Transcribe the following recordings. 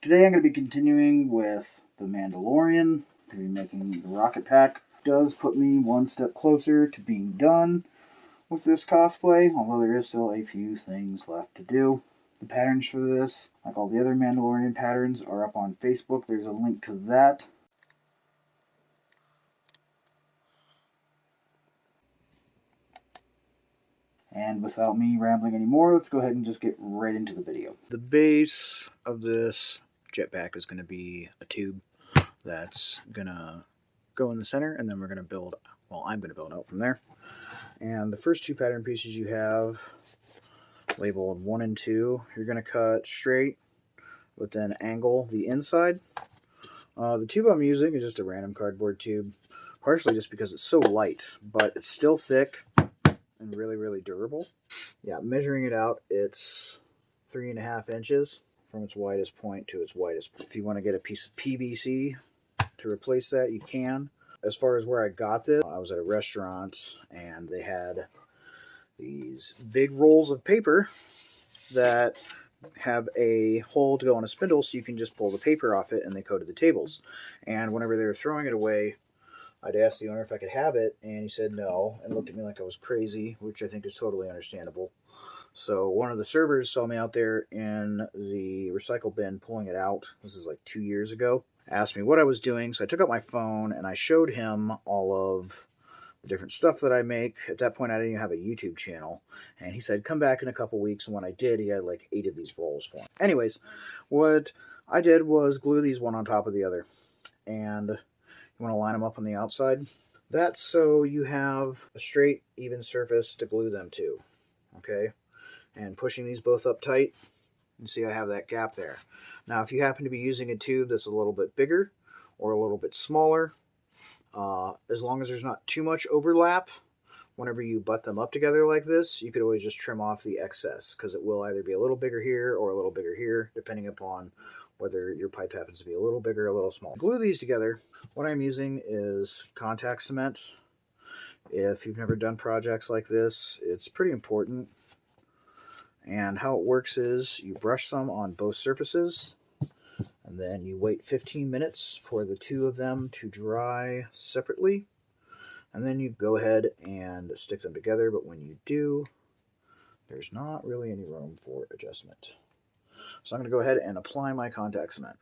Today I'm going to be continuing with the Mandalorian. I'm going to be making the rocket pack. It does put me one step closer to being done with this cosplay, although there is still a few things left to do. The patterns for this, like all the other Mandalorian patterns, are up on Facebook. There's a link to that. And without me rambling anymore, let's go ahead and just get right into the video. The base of this jetpack is going to be a tube that's going to go in the center, and then we're going to build, well, I'm going to build out from there. And the first two pattern pieces you have labeled 1 and 2, you're going to cut straight but then angle the inside. The tube I'm using is just a random cardboard tube, partially just because it's so light, but it's still thick and really durable. Yeah, measuring it out, it's 3.5 inches from its widest point to its widest point. If you want to get a piece of PVC to replace that, you can. As far as where I got this, I was at a restaurant and they had these big rolls of paper that have a hole to go on a spindle, so you can just pull the paper off it and they coated the tables. And whenever they were throwing it away, I'd asked the owner if I could have it, and he said no, and looked at me like I was crazy, which I think is totally understandable. So one of the servers saw me out there in the recycle bin pulling it out. This is like 2 years ago. Asked me what I was doing, so I took out my phone and I showed him all of the different stuff that I make. At that point, I didn't even have a YouTube channel, and he said, come back in a couple weeks, and when I did, he had like 8 of these rolls for me. Anyways, what I did was glue these one on top of the other, and you want to line them up on the outside. That's so you have a straight, even surface to glue them to, okay? And pushing these both up tight, you see I have that gap there. Now, if you happen to be using a tube that's a little bit bigger or a little bit smaller, as long as there's not too much overlap, whenever you butt them up together like this, you could always just trim off the excess, because it will either be a little bigger here or a little bigger here, depending upon whether your pipe happens to be a little bigger or a little smaller. Glue these together. What I'm using is contact cement. If you've never done projects like this, it's pretty important. And how it works is you brush some on both surfaces, and then you wait 15 minutes for the two of them to dry separately, and then you go ahead and stick them together. But when you do, there's not really any room for adjustment. So I'm going to go ahead and apply my contact cement.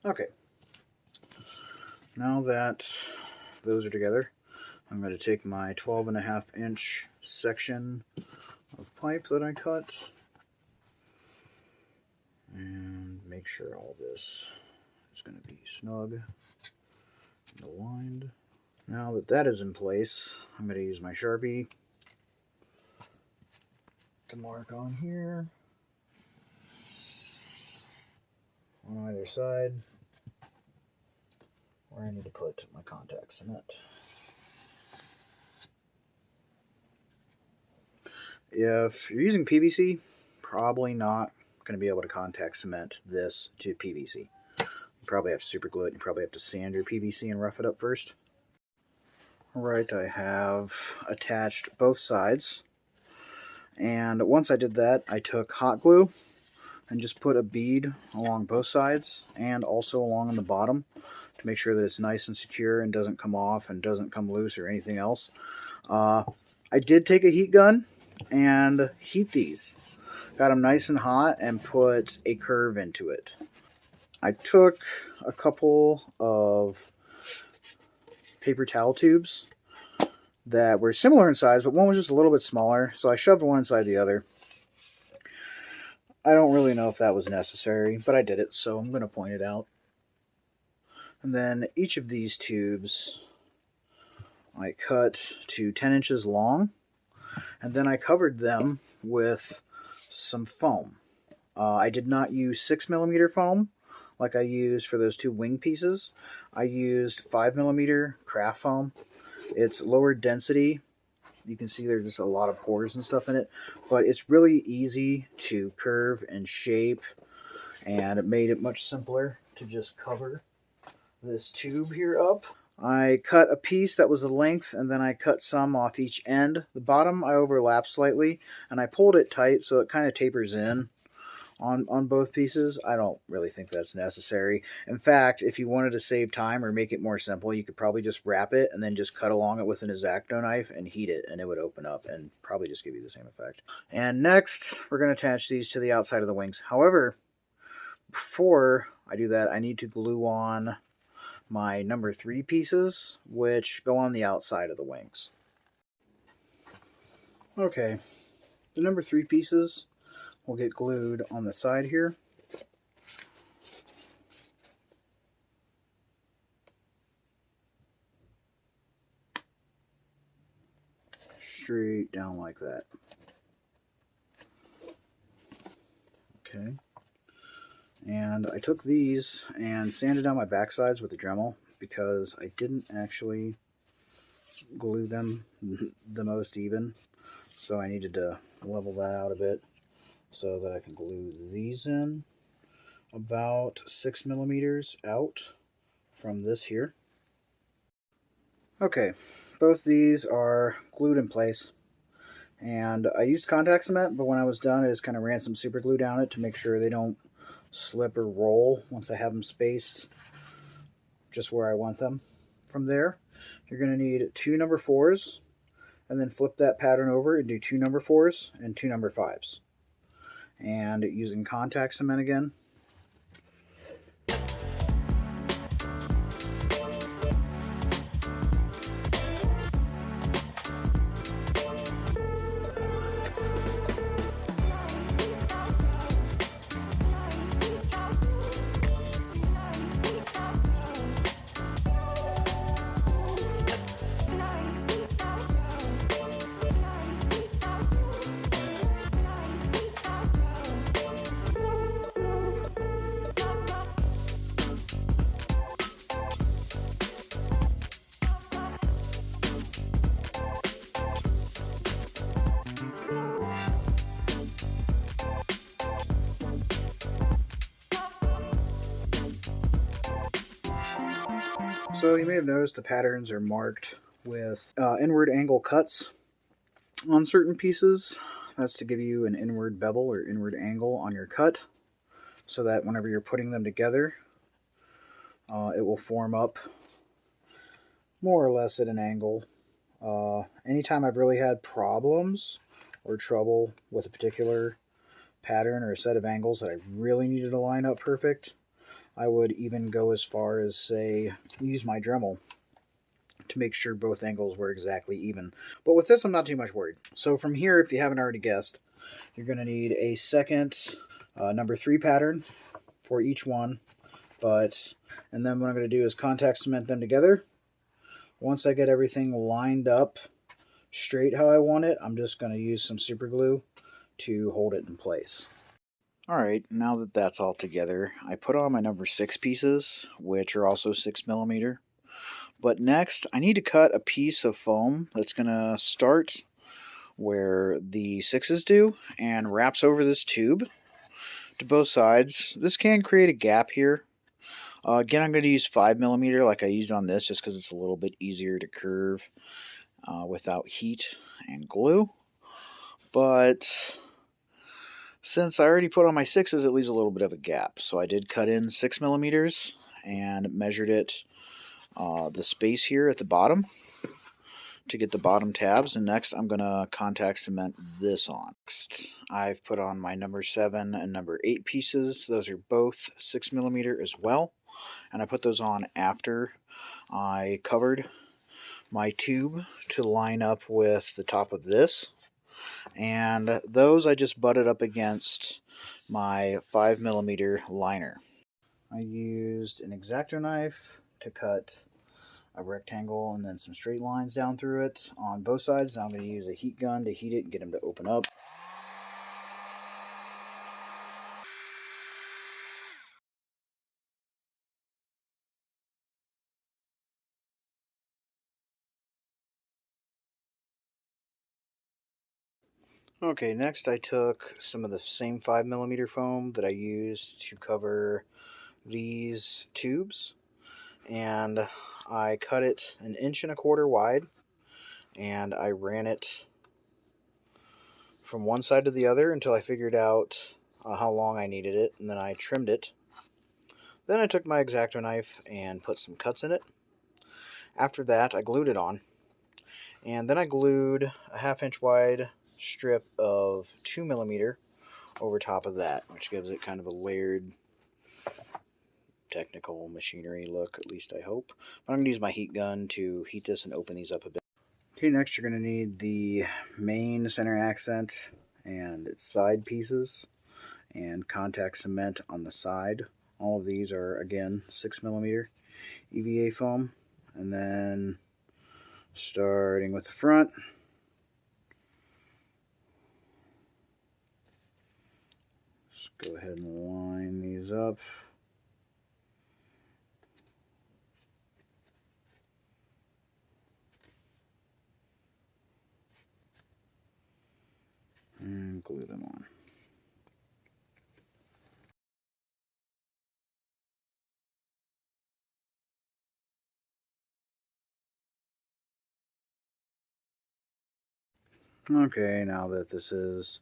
Okay, now that those are together, I'm going to take my 12.5 inch section of pipe that I cut and make sure all this is going to be snug and aligned. Now that that is in place, I'm going to use my Sharpie to mark on here on either side where I need to put my contact cement. If you're using PVC, probably not going to be able to contact cement this to PVC. You probably have to super glue it. You probably have to sand your PVC and rough it up first. Alright, I have attached both sides. And once I did that, I took hot glue and just put a bead along both sides and also along on the bottom to make sure that it's nice and secure and doesn't come off and doesn't come loose or anything else. I did take a heat gun and heat these. Got them nice and hot and put a curve into it. I took a couple of paper towel tubes that were similar in size, but one was just a little bit smaller, so I shoved one inside the other. I don't really know if that was necessary, but I did it, so I'm going to point it out. And then each of these tubes I cut to 10 inches long, and then I covered them with some foam. I did not use 6mm foam like I used for those two wing pieces. I used 5mm craft foam. It's lower density. You can see there's just a lot of pores and stuff in it, but it's really easy to curve and shape, and it made it much simpler to just cover this tube here up. I cut a piece that was the length, and then I cut some off each end. The bottom I overlapped slightly, and I pulled it tight so it kind of tapers in on both pieces. I don't really think that's necessary. In fact, if you wanted to save time or make it more simple, you could probably just wrap it and then just cut along it with an xacto knife and heat it, and it would open up and probably just give you the same effect. And next, we're going to attach these to the outside of the wings. However, before I do that, I need to glue on my number 3 pieces, which go on the outside of the wings. Okay, the number 3 pieces will get glued on the side here. Straight down like that. Okay. And I took these and sanded down my backsides with the Dremel because I didn't actually glue them the most even. So I needed to level that out a bit so that I can glue these in about 6mm out from this here. Okay, both these are glued in place, and I used contact cement, but when I was done I just kind of ran some super glue down it to make sure they don't slip or roll once I have them spaced just where I want them. From there, you're going to need 2 number 4s, and then flip that pattern over and do 2 number 4s and 2 number 5s. And using contact cement again, so you may have noticed the patterns are marked with inward angle cuts on certain pieces. That's to give you an inward bevel or inward angle on your cut, so that whenever you're putting them together, it will form up more or less at an angle. Anytime I've really had problems or trouble with a particular pattern or a set of angles that I really needed to line up perfect, I would even go as far as, say, use my Dremel to make sure both angles were exactly even. But with this, I'm not too much worried. So from here, if you haven't already guessed, you're going to need a second number 3 pattern for each one. And then what I'm going to do is contact cement them together. Once I get everything lined up straight how I want it, I'm just going to use some super glue to hold it in place. Alright, now that that's all together, I put on my number 6 pieces, which are also 6mm. But next, I need to cut a piece of foam that's going to start where the 6s do and wraps over this tube to both sides. This can create a gap here. Again, I'm going to use 5mm like I used on this just because it's a little bit easier to curve without heat and glue. But since I already put on my 6s, it leaves a little bit of a gap. So I did cut in 6mm and measured it, the space here at the bottom to get the bottom tabs. And next I'm going to contact cement this on. Next, I've put on my number 7 and number 8 pieces. Those are both 6mm as well. And I put those on after I covered my tube to line up with the top of this. And those I just butted up against my 5mm liner. I used an X-Acto knife to cut a rectangle and then some straight lines down through it on both sides. Now I'm going to use a heat gun to heat it and get them to open up. Okay, next I took some of the same 5mm foam that I used to cover these tubes, and I cut it 1.25 inches wide, and I ran it from one side to the other until I figured out how long I needed it, and then I trimmed it. Then I took my X-Acto knife and put some cuts in it. After that, I glued it on, and then I glued a 1/2 inch wide strip of 2mm over top of that, which gives it kind of a layered technical machinery look, at least I hope. But I'm going to use my heat gun to heat this and open these up a bit. Okay, next you're going to need the main center accent and its side pieces and contact cement on the side. All of these are, again, 6mm EVA foam. And then starting with the front, just go ahead and line these up. And glue them on. Okay, now that this is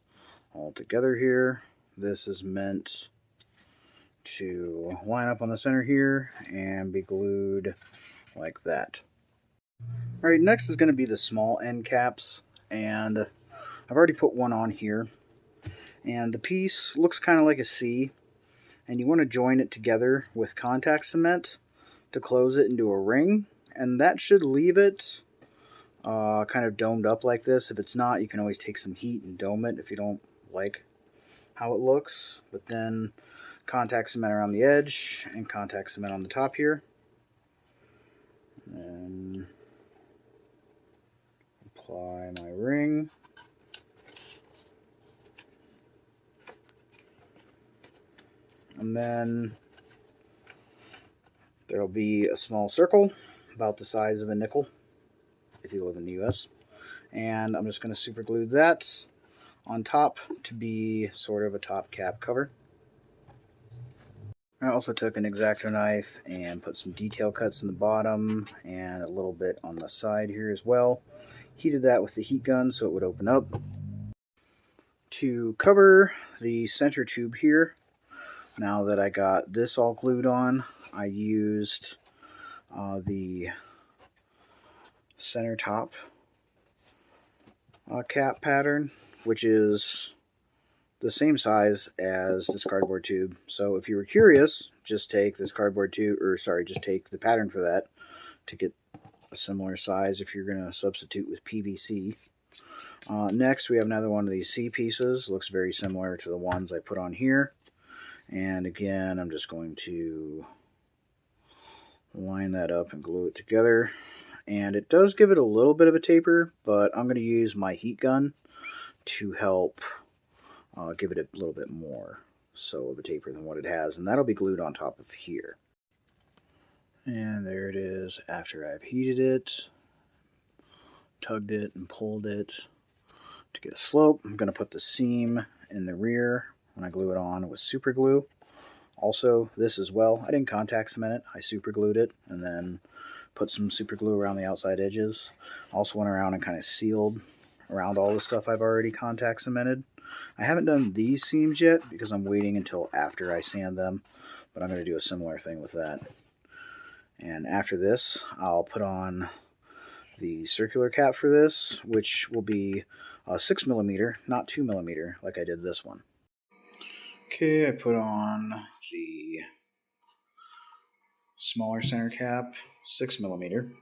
all together here, this is meant to line up on the center here and be glued like that. Alright, next is going to be the small end caps, and I've already put one on here, and the piece looks kind of like a C, and you want to join it together with contact cement to close it into a ring, and that should leave it kind of domed up like this. If it's not, you can always take some heat and dome it if you don't like how it looks. But then contact cement around the edge and contact cement on the top here, and apply my ring. And then there'll be a small circle about the size of a nickel if you live in the US. And I'm just going to super glue that on top to be sort of a top cap cover. I also took an X-Acto knife and put some detail cuts in the bottom and a little bit on the side here as well. Heated that with the heat gun so it would open up. To cover the center tube here, now that I got this all glued on, I used the center top cap pattern, which is the same size as this cardboard tube. So if you were curious, just take this cardboard tube, or sorry, just take the pattern for that to get a similar size if you're going to substitute with PVC. Next, we have another one of these C pieces. Looks very similar to the ones I put on here. And again, I'm just going to line that up and glue it together. And it does give it a little bit of a taper, but I'm going to use my heat gun to help give it a little bit more so of a taper than what it has. And that'll be glued on top of here. And there it is after I've heated it, tugged it, and pulled it to get a slope. I'm going to put the seam in the rear when I glue it on with super glue. Also, this as well, I didn't contact cement it, I super glued it and then put some super glue around the outside edges. Also went around and kind of sealed around all the stuff I've already contact cemented. I haven't done these seams yet because I'm waiting until after I sand them, but I'm going to do a similar thing with that. And after this, I'll put on the circular cap for this, which will be 6mm, not 2mm, like I did this one. Okay, I put on the smaller center cap, 6mm,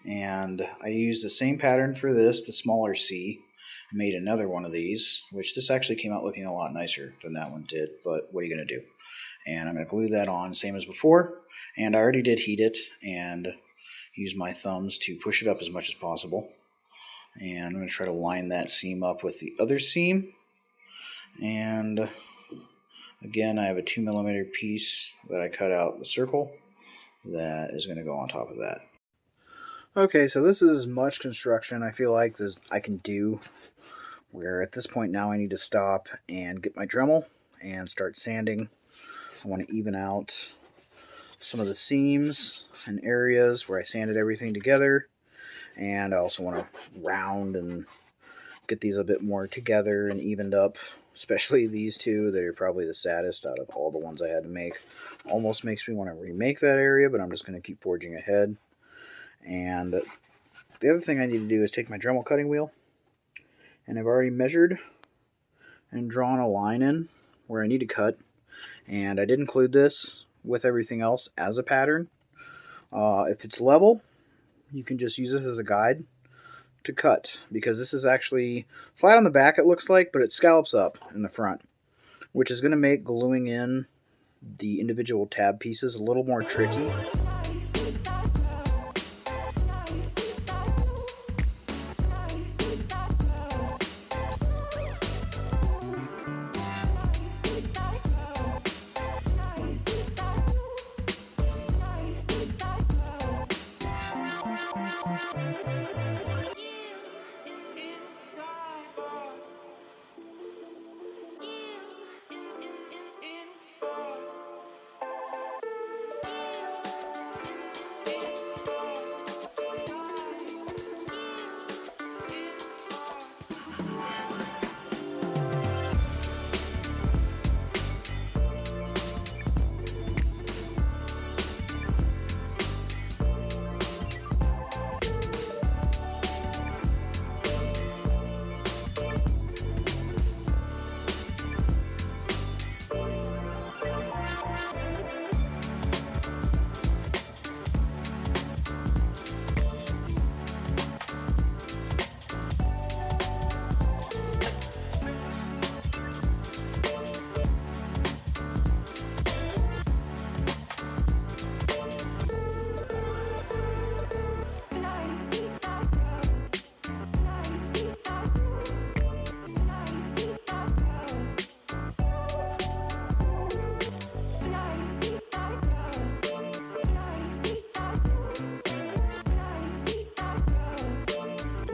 and I used the same pattern for this, the smaller C, made another one of these, which this actually came out looking a lot nicer than that one did, but what are you going to do? And I'm going to glue that on, same as before, and I already did heat it, and use my thumbs to push it up as much as possible. And I'm going to try to line that seam up with the other seam, and again, I have a 2mm piece that I cut out the circle that is going to go on top of that. Okay, so this is as much construction I feel like I can do, where at this point now I need to stop and get my Dremel and start sanding. I want to even out some of the seams and areas where I sanded everything together, and I also want to round and get these a bit more together and evened up, especially these two that are probably the saddest out of all the ones I had to make. Almost makes me want to remake that area, but I'm just going to keep forging ahead. And the other thing I need to do is take my Dremel cutting wheel, and I've already measured and drawn a line in where I need to cut, and I did include this with everything else as a pattern. If it's level, you can just use this as a guide to cut, because this is actually flat on the back, it looks like, but it scallops up in the front, which is going to make gluing in the individual tab pieces a little more tricky.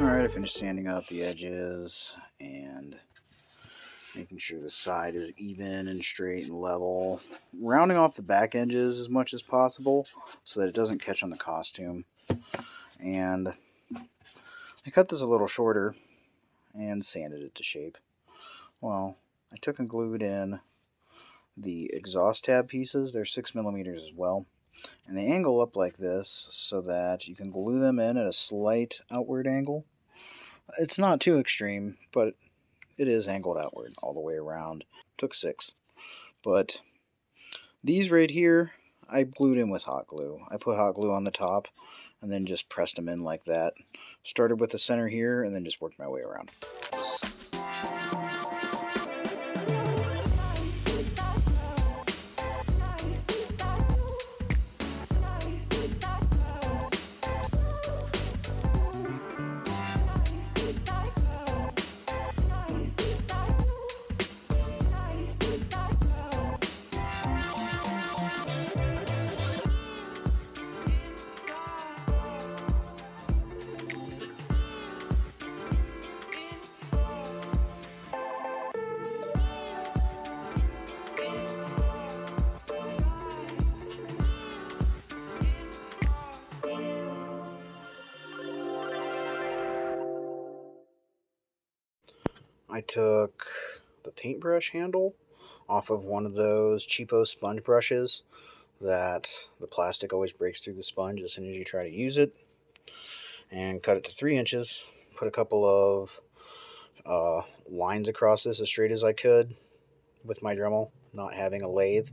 Alright, I finished sanding out the edges and making sure the side is even and straight and level. Rounding off the back edges as much as possible so that it doesn't catch on the costume. And I cut this a little shorter and sanded it to shape. Well, I took and glued in the exhaust tab pieces. They're 6mm as well. And they angle up like this so that you can glue them in at a slight outward angle. It's not too extreme, but it is angled outward all the way around. Took 6. But these right here, I glued in with hot glue. I put hot glue on the top and then just pressed them in like that. Started with the center here and then just worked my way around. I took the paintbrush handle off of one of those cheapo sponge brushes that the plastic always breaks through the sponge as soon as you try to use it, and cut it to 3 inches. Put a couple of lines across this as straight as I could with my Dremel, not having a lathe,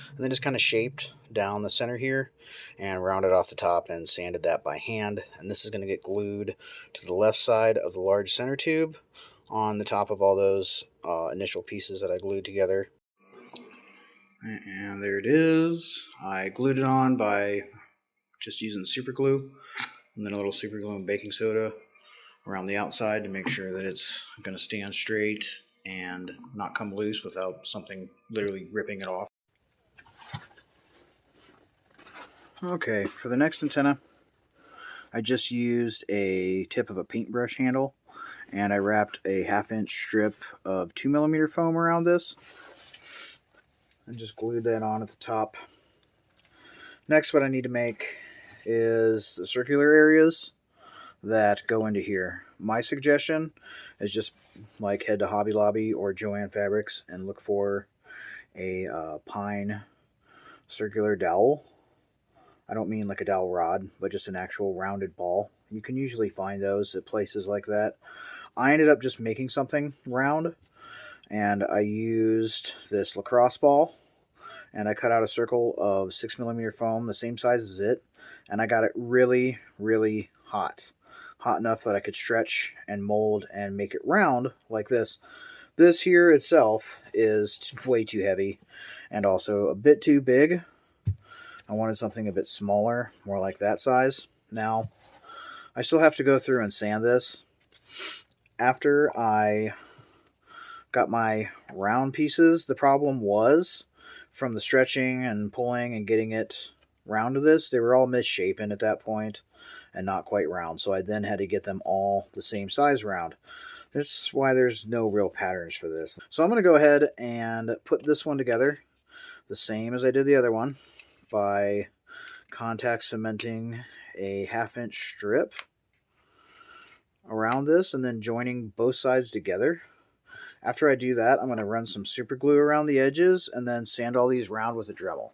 and then just kind of shaped down the center here and rounded off the top and sanded that by hand. And this is going to get glued to the left side of the large center tube on the top of all those initial pieces that I glued together. And there it is. I glued it on by just using super glue and then a little super glue and baking soda around the outside to make sure that it's going to stand straight and not come loose without something literally ripping it off. Okay, for the next antenna, I just used a tip of a paintbrush handle and I wrapped a 1/2 inch strip of 2mm foam around this and just glued that on at the top. Next, what I need to make is the circular areas that go into here. My suggestion is just like head to Hobby Lobby or Joann Fabrics and look for a pine circular dowel. I don't mean like a dowel rod, but just an actual rounded ball. You can usually find those at places like that. I ended up just making something round, and I used this lacrosse ball, and I cut out a circle of 6mm foam, the same size as it, and I got it really, really hot. Hot enough that I could stretch and mold and make it round like this. This here itself is way too heavy and also a bit too big. I wanted something a bit smaller, more like that size. Now, I still have to go through and sand this. After I got my round pieces, the problem was from the stretching and pulling and getting it round to this, they were all misshapen at that point and not quite round. So I then had to get them all the same size round. That's why there's no real patterns for this. So I'm going to go ahead and put this one together the same as I did the other one by contact cementing a 1/2 inch strip around this and then joining both sides together. After I do that, I'm going to run some super glue around the edges and then sand all these round with a Dremel.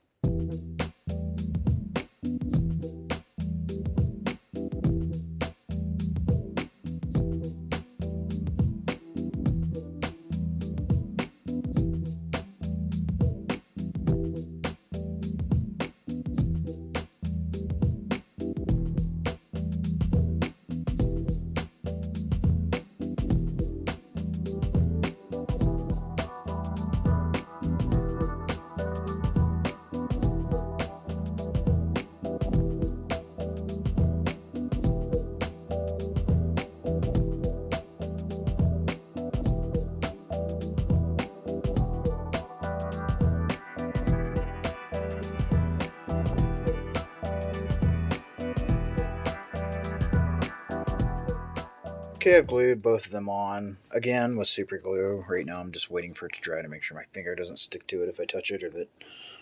Okay, I've glued both of them on, again with super glue. Right now I'm just waiting for it to dry to make sure my finger doesn't stick to it if I touch it, or that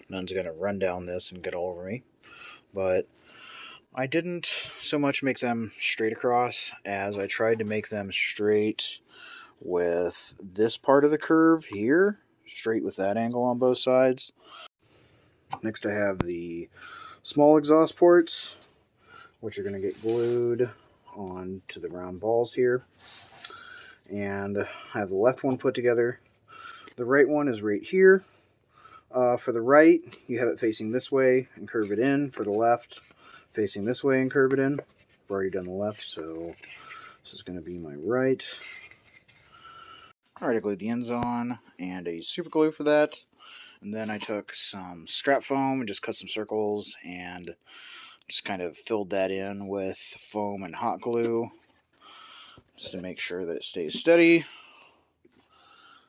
none's going to run down this and get all over me. But I didn't so much make them straight across as I tried to make them straight with this part of the curve here, straight with that angle on both sides. Next I have the small exhaust ports, which are going to get glued on to the round balls here. And I have the left one put together. The right one is right here. For the right, you have it facing this way and curve it in. For the left, facing this way and curve it in. I've already done the left, so this is going to be my right. Alright, I glued the ends on and a super glue for that. And then I took some scrap foam and just cut some circles and just kind of filled that in with foam and hot glue just to make sure that it stays steady,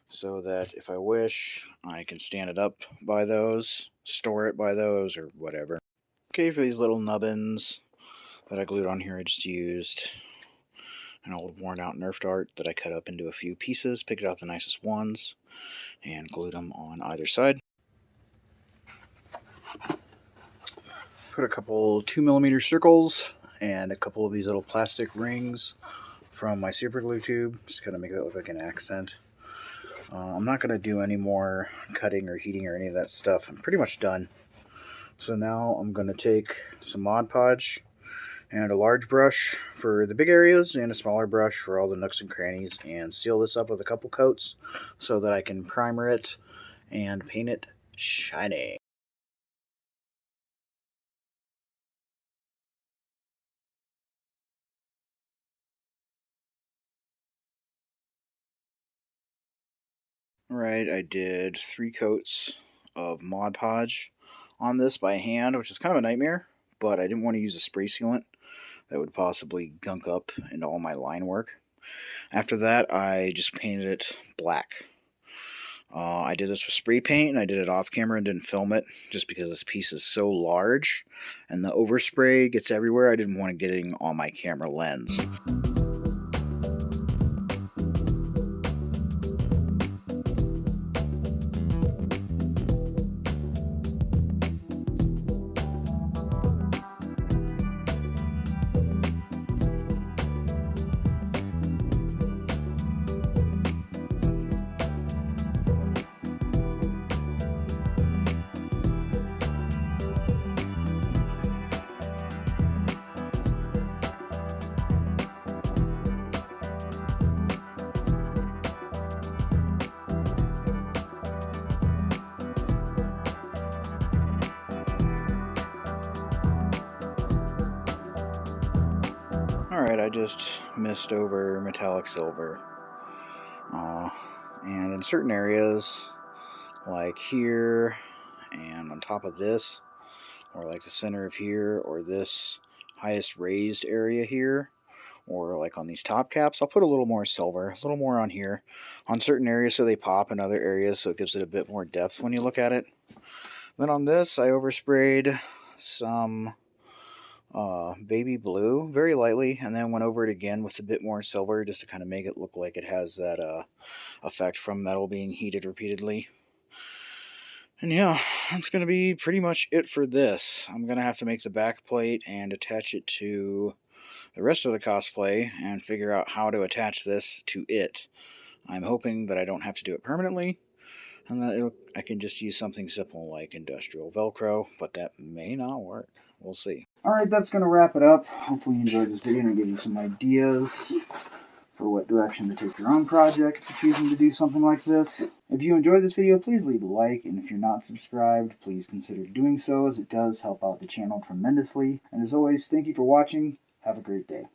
so that if I wish, I can stand it up by those, store it by those, or whatever. Okay, for these little nubbins that I glued on here, I just used an old worn out Nerf dart that I cut up into a few pieces, picked out the nicest ones, and glued them on either side. Put a couple 2mm circles and a couple of these little plastic rings from my super glue tube, just kind of make that look like an accent. I'm not going to do any more cutting or heating or any of that stuff. I'm pretty much done. So now I'm going to take some Mod Podge and a large brush for the big areas and a smaller brush for all the nooks and crannies and seal this up with a couple coats so that I can primer it and paint it shiny. Alright, I did 3 coats of Mod Podge on this by hand, which is kind of a nightmare, but I didn't want to use a spray sealant that would possibly gunk up into all my line work. After that, I just painted it black. I did this with spray paint, and I did it off camera and didn't film it, just because this piece is so large, and the overspray gets everywhere. I didn't want it getting on my camera lens. Alright, I just missed over metallic silver. And in certain areas, like here, and on top of this, or like the center of here, or this highest raised area here, or like on these top caps, I'll put a little more silver, a little more on here, on certain areas so they pop, in other areas so it gives it a bit more depth when you look at it. Then on this, I oversprayed some baby blue very lightly, and then went over it again with a bit more silver just to kind of make it look like it has that effect from metal being heated repeatedly. And yeah, that's going to be pretty much it for this. I'm going to have to make the back plate and attach it to the rest of the cosplay and figure out how to attach this to it. I'm hoping that I don't have to do it permanently, and that I can just use something simple like industrial Velcro, but that may not work. We'll see. Alright, that's going to wrap it up. Hopefully you enjoyed this video and I give you some ideas for what direction to take your own project if you're choosing to do something like this. If you enjoyed this video, please leave a like, and if you're not subscribed, please consider doing so, as it does help out the channel tremendously. And as always, thank you for watching. Have a great day.